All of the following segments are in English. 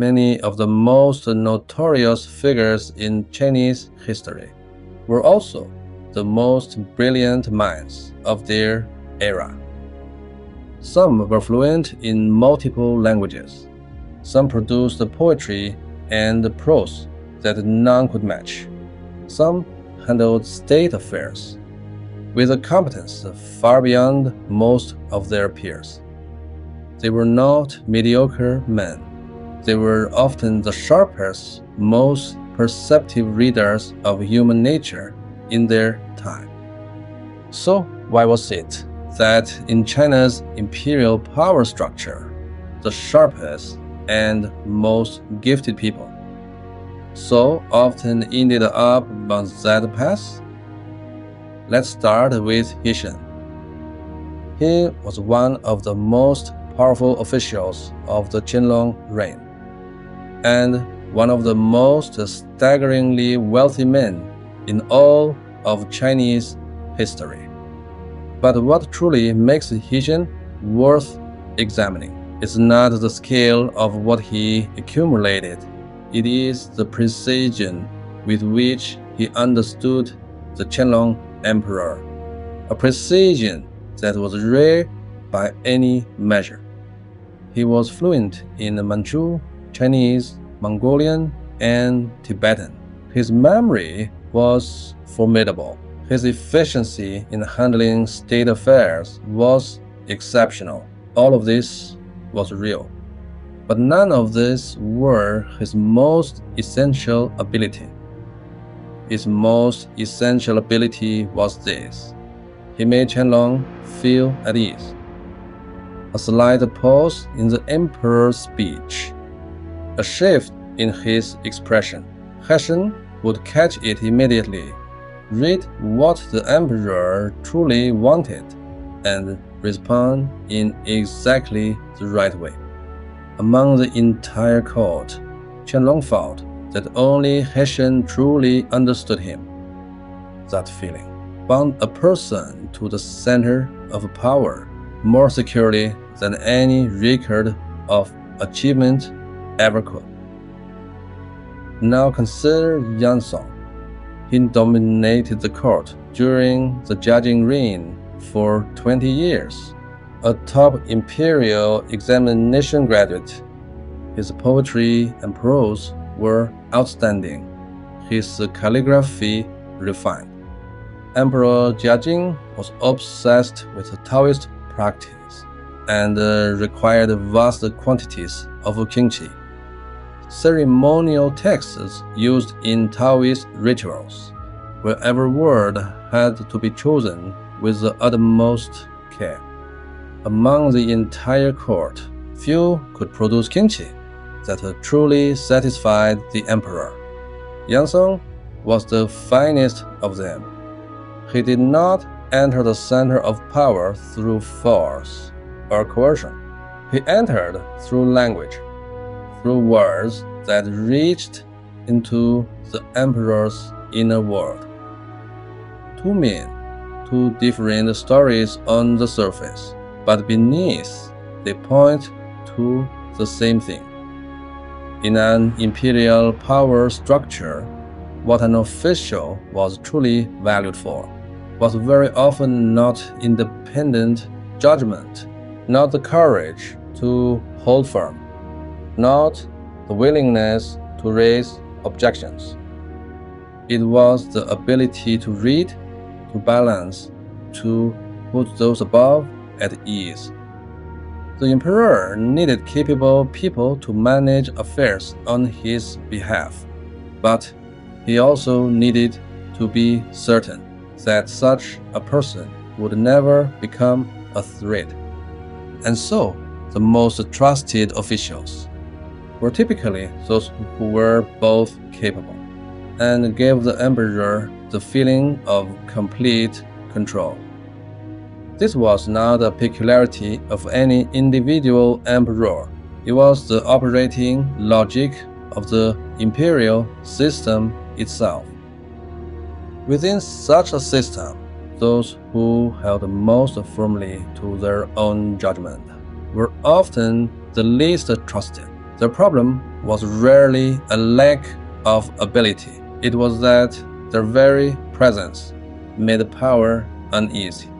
Many of the most notorious figures in Chinese history were also the most brilliant minds of their era. Some were fluent in multiple languages. Some produced poetry and prose that none could match. Some handled state affairs with a competence far beyond most of their peers. They were not mediocre men. They were often the sharpest, most perceptive readers of human nature in their time. So why was it that in China's imperial power structure, the sharpest and most gifted people so often ended up on that path? Let's start with Heshen. He was one of the most powerful officials of the Qianlong reign, and one of the most staggeringly wealthy men in all of Chinese history. But what truly makes Heshen worth examining is not the scale of what he accumulated. It is the precision with which he understood the Qianlong emperor, a precision that was rare by any measure. He was fluent in Manchu, Chinese, Mongolian, and Tibetan. His memory was formidable. His efficiency in handling state affairs was exceptional. All of this was real. But none of this were his most essential ability. His most essential ability was this: he made Qianlong feel at ease. A slight pause in the emperor's speech, a shift in his expression. Heshen would catch it immediately, read what the emperor truly wanted, and respond in exactly the right way. Among the entire court, Qianlong felt that only Heshen truly understood him. That feeling bound a person to the center of power more securely than any record of achievement ever could. Now consider Qianlong. He dominated the court during the Jiajing reign for 20 years. A top Imperial examination graduate, his poetry and prose were outstanding, his calligraphy refined. Emperor Jiajing was obsessed with Taoist practice and required vast quantities of kimchi, ceremonial texts used in Taoist rituals, where every word had to be chosen with the utmost care. Among the entire court, few could produce kimchi that truly satisfied the emperor. Qianlong was the finest of them. He did not enter the center of power through force or coercion. He entered through language, through words that reached into the emperor's inner world. Two men, two different stories on the surface, but beneath they point to the same thing. In an imperial power structure, what an official was truly valued for was very often not independent judgment, not the courage to hold firm, not the willingness to raise objections. It was the ability to read, to balance, to put those above at ease. The emperor needed capable people to manage affairs on his behalf, but he also needed to be certain that such a person would never become a threat. And so, the most trusted officials were typically those who were both capable and gave the emperor the feeling of complete control. This was not a peculiarity of any individual emperor. It was the operating logic of the imperial system itself. Within such a system, those who held most firmly to their own judgment were often the least trusted. The problem was rarely a lack of ability. It was that their very presence made power uneasy,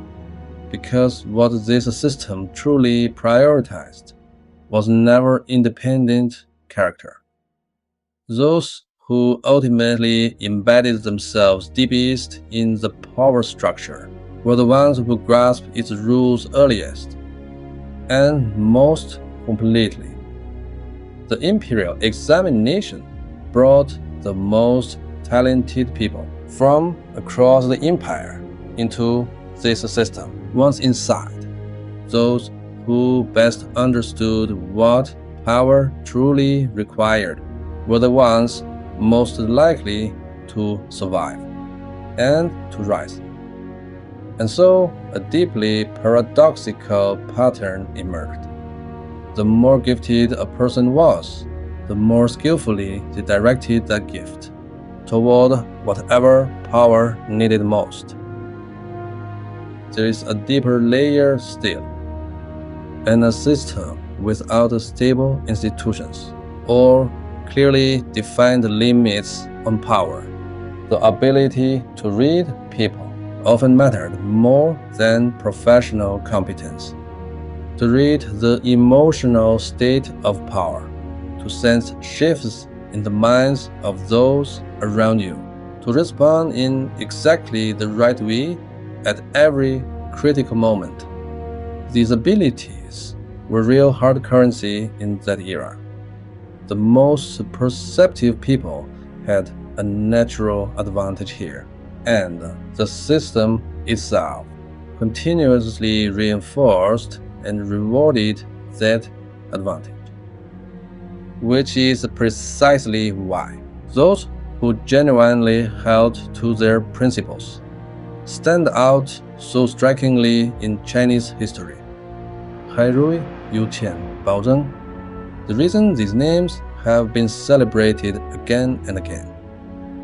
because what this system truly prioritized was never independent character. Those who ultimately embedded themselves deepest in the power structure were the ones who grasped its rules earliest and most completely. The Imperial examination brought the most talented people from across the empire into this system. Once inside, those who best understood what power truly required were the ones most likely to survive and to rise. And so a deeply paradoxical pattern emerged. The more gifted a person was, the more skillfully they directed that gift toward whatever power needed most. There is a deeper layer still, and a system without stable institutions or clearly defined limits on power. The ability to read people often mattered more than professional competence. To read the emotional state of power, to sense shifts in the minds of those around you, to respond in exactly the right way at every critical moment. These abilities were real hard currency in that era. The most perceptive people had a natural advantage here, and the system itself continuously reinforced and rewarded that advantage. Which is precisely why those who genuinely held to their principles stand out so strikingly in Chinese history. Hairui, Yuqian, Baozheng. The reason these names have been celebrated again and again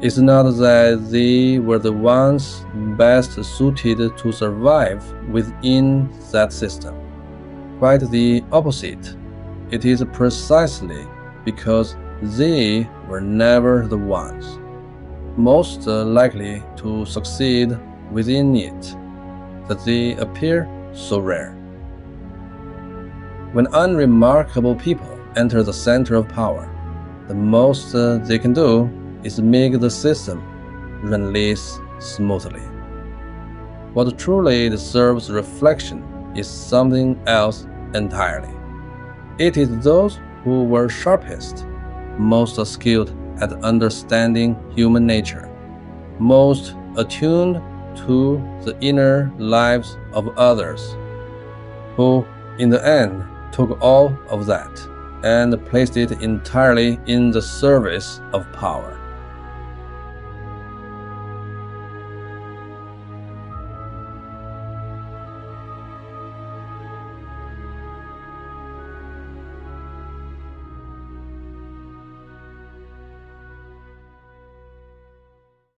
is not that they were the ones best suited to survive within that system. Quite the opposite. It is precisely because they were never the ones most likely to succeed within it that they appear so rare. When unremarkable people enter the center of power, the most they can do is make the system run less smoothly. What truly deserves reflection is something else entirely. It is those who were sharpest, most skilled at understanding human nature, most attuned to the inner lives of others, who, in the end, took all of that and placed it entirely in the service of power.